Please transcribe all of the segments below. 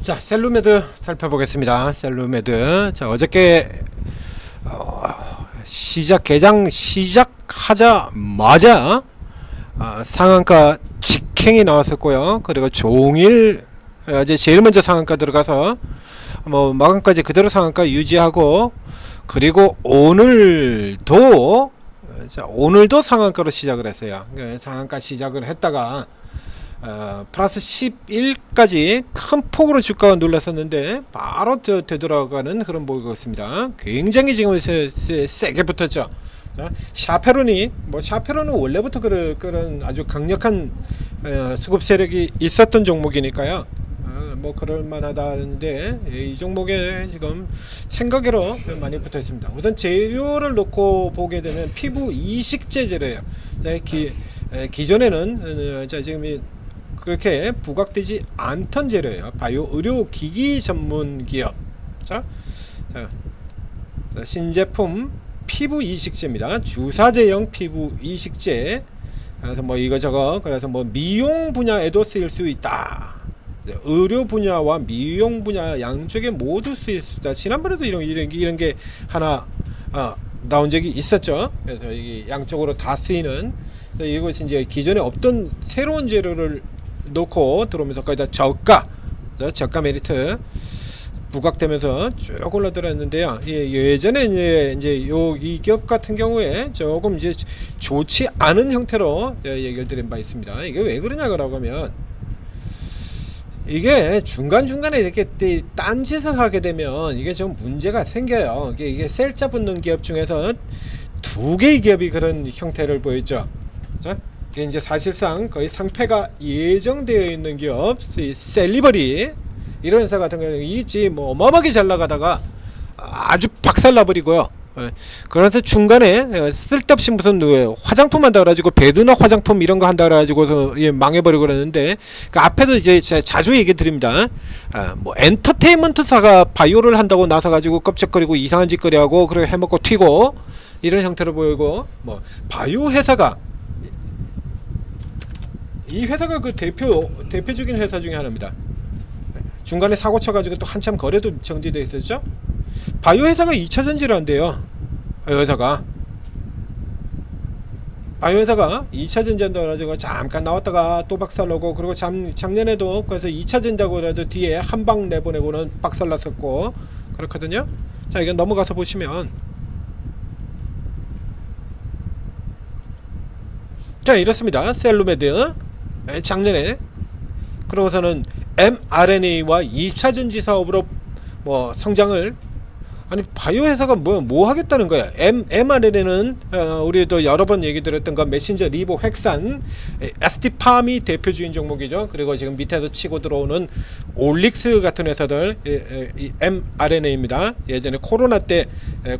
자, 셀루메드 살펴보겠습니다. 셀루메드. 자, 어저께 개장 시작하자마자 상한가 직행이 나왔었고요. 그리고 종일 어제 제일 먼저 상한가 들어가서 마감까지 그대로 상한가 유지하고, 그리고 오늘도 상한가로 시작을 했어요. 상한가 시작을 했다가 플러스 11까지 큰 폭으로 주가가 눌렀었는데 바로 되돌아가는 그런 모습입니다. 굉장히 지금 세게 붙었죠. 샤페론은 원래부터 그런 아주 강력한 수급 세력이 있었던 종목이니까요. 그럴 만하다는데, 이 종목에 지금 생각외로 많이 붙어 있습니다. 우선 재료를 놓고 보게 되면 피부 이식제 재료예요. 기존에는 지금 그렇게 부각되지 않던 재료예요. 바이오 의료기기 전문 기업. 신제품 피부 이식제입니다. 주사제형 피부 이식제. 그래서 이거저거, 그래서 미용 분야에도 쓰일 수 있다. 의료 분야와 미용 분야 양쪽에 모두 쓰일 수 있다. 지난번에도 이런 게 하나 나온 적이 있었죠. 그래서 이게 양쪽으로 다 쓰이는. 이것이 이제 기존에 없던 새로운 재료를 놓고 들어오면서 거의 다 저가 메리트 부각되면서 쭉 올라들었는데요. 예전에 이제 이 기업 같은 경우에 조금 이제 좋지 않은 형태로 얘기를 드린 바 있습니다. 이게 왜 그러냐고 하면, 이게 중간중간에 이렇게 딴짓을 하게 되면 이게 좀 문제가 생겨요. 이게 셀자 붙는 기업 중에서 두 개의 기업이 그런 형태를 보였죠. 이게 이제 사실상 거의 상패가 예정되어 있는 기업, 셀리버리 이런 회사 같은 경우는 있지 어마어마하게 잘 나가다가 아주 박살나버리고요. 그래서 중간에 쓸데없이 무슨 화장품 한다 그래가지고 배드너 화장품 이런 거 한다 그래가지고 망해버리고 그러는데, 그 앞에도 이제 자주 얘기 드립니다. 엔터테인먼트사가 바이오를 한다고 나서가지고 껍적거리고 이상한 짓거리 하고, 그리고 해먹고 튀고 이런 형태로 보이고, 바이오 회사가, 이 회사가 그 대표적인 회사 중에 하나입니다. 중간에 사고 쳐가지고 또 한참 거래도 정지되어 있었죠. 바이오 회사가 2차전지를 한대요. 바이오 회사가 2차전지 한다고 해가지고 잠깐 나왔다가 또 박살나고, 그리고 작년에도 그래서 2차전지하고 해도 뒤에 한방 내보내고는 박살났었고 그렇거든요. 자, 이건 넘어가서 보시면, 자, 이렇습니다. 셀루메드 작년에, 그러고서는 mRNA와 2차전지 사업으로 성장을, 아니 바이오 회사가 뭐 하겠다는 거야. mRNA는 우리도 여러 번 얘기 드렸던 건 메신저 리보 획산, ST팜이 대표주인 종목이죠. 그리고 지금 밑에서 치고 들어오는 올릭스 같은 회사들, mRNA입니다. 예전에 코로나 때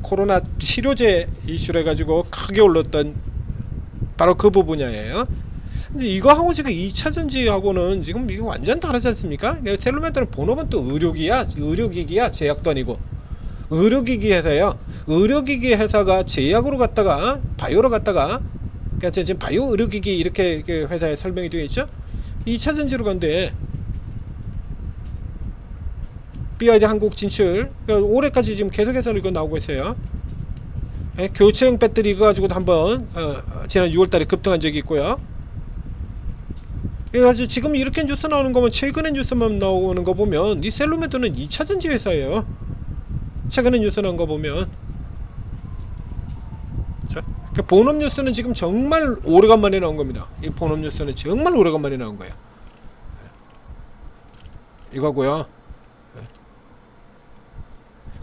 코로나 치료제 이슈를 해가지고 크게 올랐던 바로 그 부분이에요. 근데 이거하고 지금 2차전지하고는 지금 이거 완전 다르지 않습니까? 셀루메드는 본업은 또 의료기기야. 제약도 아니고 의료기기 회사예요. 의료기기 회사가 제약으로 갔다가 바이오로 갔다가, 그러니까 지금 바이오 의료기기 이렇게 회사에 설명이 되어 있죠. 2차전지로 간대. BYD 한국 진출, 그러니까 올해까지 지금 계속해서 이거 나오고 있어요. 교체형 배터리 이거 가지고도 한번 지난 6월달에 급등한 적이 있고요. 그래서 지금 이렇게 뉴스 나오는 거면, 최근에 뉴스만 나오는 거 보면 이 셀루메드는 2차전지 회사예요. 최근에 뉴스 나온 거 보면. 자, 그 본업 뉴스는 지금 정말 오래간만에 나온 겁니다. 이 본업 뉴스는 정말 오래간만에 나온 거예요. 이거고요.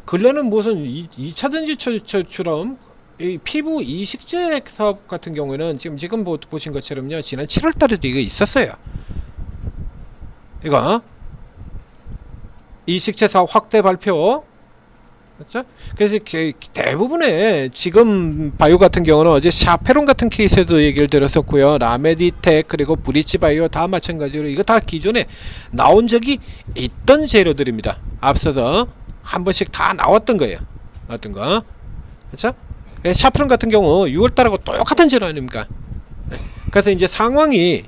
근래는 무슨 2차전지처럼 이 피부 이식제 사업 같은 경우에는 지금 보신 것처럼요, 지난 7월 달에도 이거 있었어요. 이거 이식제 사업 확대 발표. 그렇죠? 그래서 대부분의 지금 바이오 같은 경우는 어제 샤페론 같은 케이스에도 얘기를 드렸었고요. 라메디텍 그리고 브릿지 바이오 다 마찬가지로 이거 다 기존에 나온 적이 있던 재료들입니다. 앞서서 한 번씩 다 나왔던 거예요. 나왔던 거. 그렇죠? 샤프론 같은 경우 6월달하고 똑같은 재료 아닙니까? 그래서 이제 상황이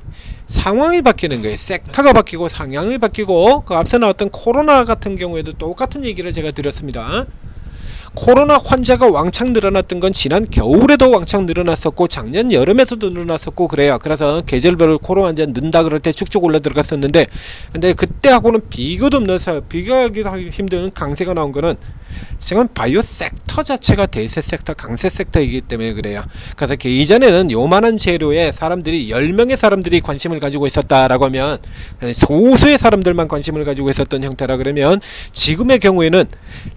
상황이 바뀌는 거예요. 섹터가 바뀌고 상향이 바뀌고, 그 앞서 나왔던 코로나 같은 경우에도 똑같은 얘기를 제가 드렸습니다. 코로나 환자가 왕창 늘어났던 건 지난 겨울에도 왕창 늘어났었고 작년 여름에서도 늘어났었고 그래요. 그래서 계절별로 코로나 환자 는다 그럴 때 쭉쭉 올라 들어갔었는데, 근데 그때하고는 비교도 없는, 비교하기도 힘든 강세가 나온 거는 지금 바이오 섹터 자체가 대세 섹터, 강세 섹터이기 때문에 그래요. 그래서 이전에는 요만한 재료에 사람들이 10명의 사람들이 관심을 가지고 있었다라고 하면, 소수의 사람들만 관심을 가지고 있었던 형태라 그러면, 지금의 경우에는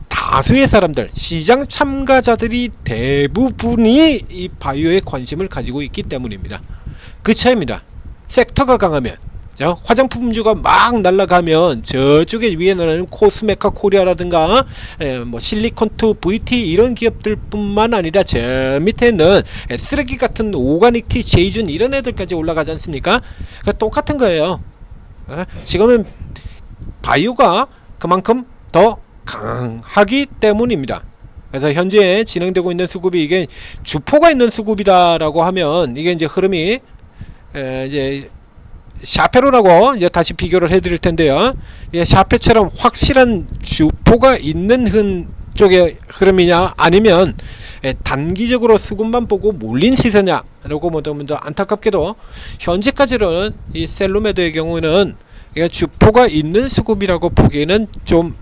다수의 사람들, 시장 참가자들이 대부분이 이 바이오에 관심을 가지고 있기 때문입니다. 그 차이입니다. 섹터가 강하면, 화장품주가 막 날아가면 저쪽에 위에는 코스메카 코리아라든가 뭐 실리콘투, VT 이런 기업들 뿐만 아니라 저 밑에는 쓰레기 같은 오가닉티, 제이준 이런 애들까지 올라가지 않습니까? 그러니까 똑같은 거예요. 지금은 바이오가 그만큼 더 강하기 때문입니다. 그래서 현재 진행되고 있는 수급이 이게 주포가 있는 수급이다라고 하면, 이게 이제 흐름이 이제 샤페로라고 이제 다시 비교를 해드릴 텐데요. 샤페처럼 확실한 주포가 있는 쪽의 흐름이냐, 아니면 단기적으로 수급만 보고 몰린 시세냐라고 보면, 안타깝게도 현재까지는 이 셀루메드의 경우는 주포가 있는 수급이라고 보기에는 좀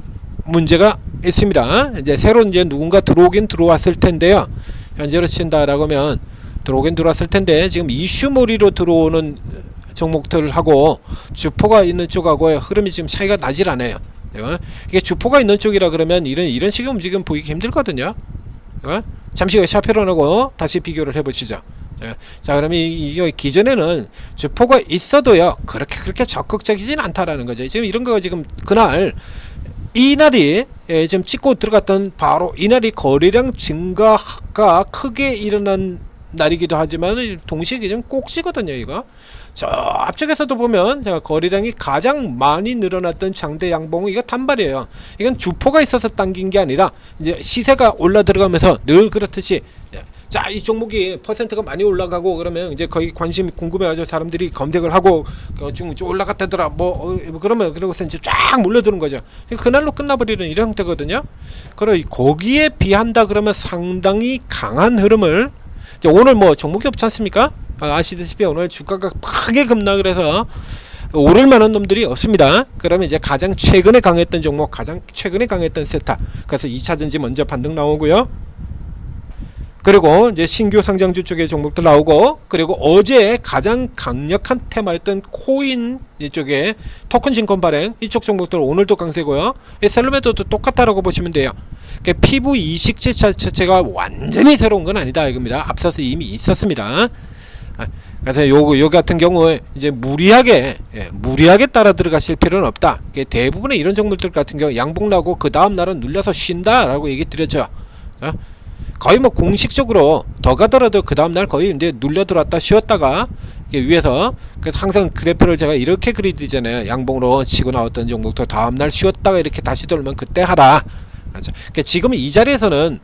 문제가 있습니다. 이제 새로 이제 누군가 들어오긴 들어왔을 텐데요. 현재로 친다라고 하면 들어오긴 들어왔을 텐데, 지금 이슈몰이로 들어오는 종목들하고 주포가 있는 쪽하고의 흐름이 지금 차이가 나질 않아요. 이게 주포가 있는 쪽이라 그러면 이런 식의 움직임 보이기 힘들거든요. 잠시 샤페론하고 다시 비교를 해보시죠. 자, 그러면 이 기존에는 주포가 있어도요 그렇게 적극적이진 않다라는 거죠. 지금 이런 거 지금 그날 이날이 지금 찍고 들어갔던 바로 이날이 거래량 증가가 크게 일어난 날이기도 하지만 동시에 지금 꼭지거든요. 이거 저 앞쪽에서도 보면 제가 거래량이 가장 많이 늘어났던 장대 양봉은 이거 단발이에요. 이건 주포가 있어서 당긴 게 아니라 이제 시세가 올라 들어가면서 늘 그렇듯이, 자, 이 종목이 퍼센트가 많이 올라가고 그러면 이제 거의 관심이 궁금해가지고 사람들이 검색을 하고 좀 올라갔다더라 그러면 그러고서 이제 쫙 몰려드는 거죠. 그날로 끝나버리는 이런 형태거든요. 그리고 거기에 비한다 그러면 상당히 강한 흐름을, 오늘 뭐 종목이 없지 않습니까? 아시다시피 오늘 주가가 크게 급락을 해서 오를 만한 놈들이 없습니다. 그러면 이제 가장 최근에 강했던 종목, 가장 최근에 강했던 세타, 그래서 2차전지 먼저 반등 나오고요. 그리고 이제 신규 상장주 쪽의 종목도 나오고, 그리고 어제 가장 강력한 테마였던 코인 이쪽에 토큰 증권 발행 이쪽 종목들 오늘도 강세고요. 셀루메도도 똑같다라고 보시면 돼요. 피부 이식제 자체가 완전히 새로운 건 아니다 이겁니다. 앞서서 이미 있었습니다. 그래서 요 같은 경우에 이제 무리하게 따라 들어가실 필요는 없다. 대부분의 이런 종목들 같은 경우 양봉 나고 그 다음 날은 눌려서 쉰다라고 얘기 드렸죠. 거의 뭐 공식적으로 더 가더라도 그 다음 날 거의 이제 눌려 들어왔다 쉬었다가 위에서, 그래서 항상 그래프를 제가 이렇게 그리잖아요. 양봉으로 치고 나왔던 종목도 다음 날 쉬었다가 이렇게 다시 돌면 그때 하라. 그렇죠. 그러니까 지금 이 자리에서는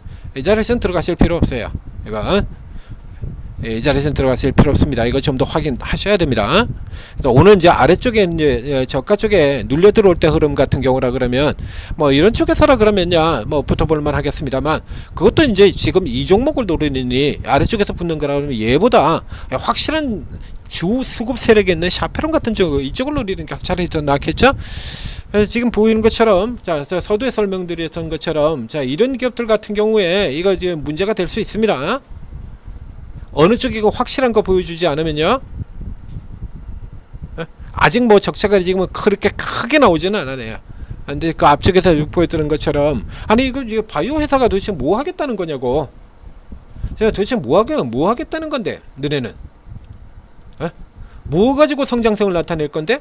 들어가실 필요 없어요. 이거 이 자리에서는 들어가실 필요 없습니다. 이거 좀 더 확인하셔야 됩니다. 그래서 오늘 이제 아래쪽에 이제 저가 쪽에 눌려 들어올 때 흐름 같은 경우라 그러면 뭐 이런 쪽에서라 그러면야 뭐 붙어볼만 하겠습니다만, 그것도 이제 지금 이 종목을 노리느니 아래쪽에서 붙는 거라 그러면 얘보다 확실한 주 수급 세력에 있는 샤페론 같은 쪽 이쪽을 노리는 게 차라리 더 낫겠죠. 지금 보이는 것처럼, 자, 서두에 설명드렸던 것처럼, 자, 이런 기업들 같은 경우에 이거 이제 문제가 될 수 있습니다. 어느 쪽이고 확실한 거 보여주지 않으면요, 아직 뭐 적자가 지금 그렇게 크게 나오지는 않아요. 근데 그 앞쪽에서 보여드린 것처럼, 아니 이거 바이오 회사가 도대체 뭐 하겠다는 거냐고. 제가 도대체 뭐 하겠다는 건데, 너네는 뭐 가지고 성장성을 나타낼 건데?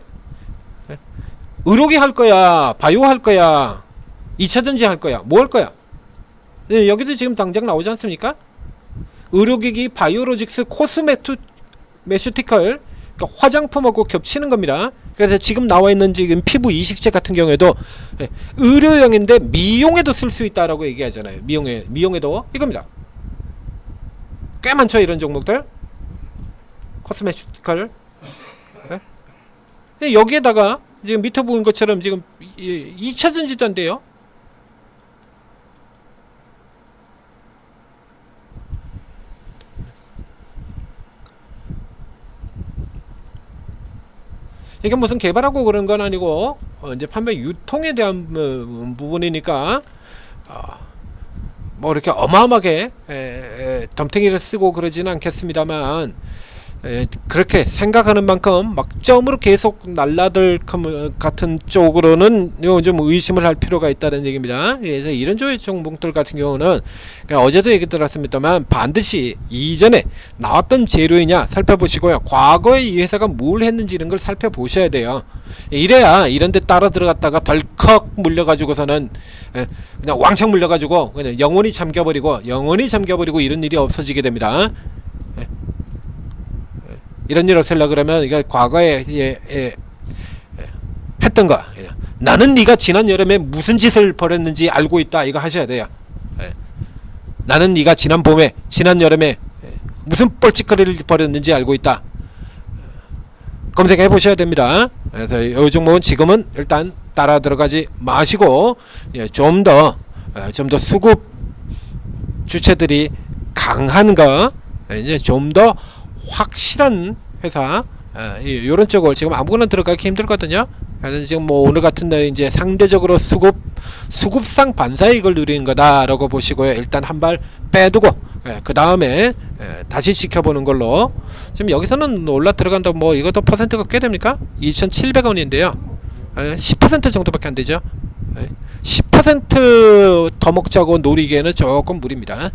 의료기 할 거야, 바이오 할 거야, 2차전지 할 거야, 뭐 할 거야? 여기도 지금 당장 나오지 않습니까? 의료기기, 바이오로직스, 코스메슈티컬, 그러니까 화장품하고 겹치는 겁니다. 그래서 지금 나와 있는 지금 피부 이식제 같은 경우에도 의료용인데 미용에도 쓸 수 있다라고 얘기하잖아요. 미용에도 이겁니다. 꽤 많죠, 이런 종목들. 코스메슈티컬. 여기에다가 지금 밑에 보인 것처럼 지금 2차 전지단데요. 이게 무슨 개발하고 그런 건 아니고 이제 판매 유통에 대한 부분이니까 뭐 이렇게 어마어마하게 덤탱이를 쓰고 그러지는 않겠습니다만, 그렇게 생각하는 만큼 막 점으로 계속 날라들 같은 쪽으로는 좀 의심을 할 필요가 있다는 얘기입니다. 그래서 이런 조의 종목들 같은 경우는 어제도 얘기 들었습니다만 반드시 이전에 나왔던 재료이냐 살펴보시고요. 과거에 이 회사가 뭘 했는지 이런 걸 살펴보셔야 돼요. 이래야 이런 데 따라 들어갔다가 덜컥 물려가지고서는 그냥 왕창 물려가지고 그냥 영원히 잠겨버리고 이런 일이 없어지게 됩니다. 이런 일 없애려고 그러면 이게 과거에 했던 거, 나는 네가 지난 여름에 무슨 짓을 벌였는지 알고 있다, 이거 하셔야 돼요. 나는 네가 지난 봄에 지난 여름에 무슨 뻘짓거리를 벌였는지 알고 있다, 검색해 보셔야 됩니다. 그래서 이 종목은 지금은 일단 따라 들어가지 마시고 좀 더 수급 주체들이 강한 거, 이제 좀 더 확실한 회사, 이런 쪽을 지금 아무거나 들어가기 힘들거든요. 그래서 지금 뭐 오늘 같은 날 이제 상대적으로 수급상 반사이익을 누리는 거다라고 보시고요. 일단 한 발 빼두고 그 다음에 다시 지켜보는 걸로. 지금 여기서는 올라 들어간다, 뭐 이것도 퍼센트가 꽤 됩니까? 2,700원인데요 10% 정도밖에 안 되죠. 10% 더 먹자고 노리기에는 조금 무리입니다.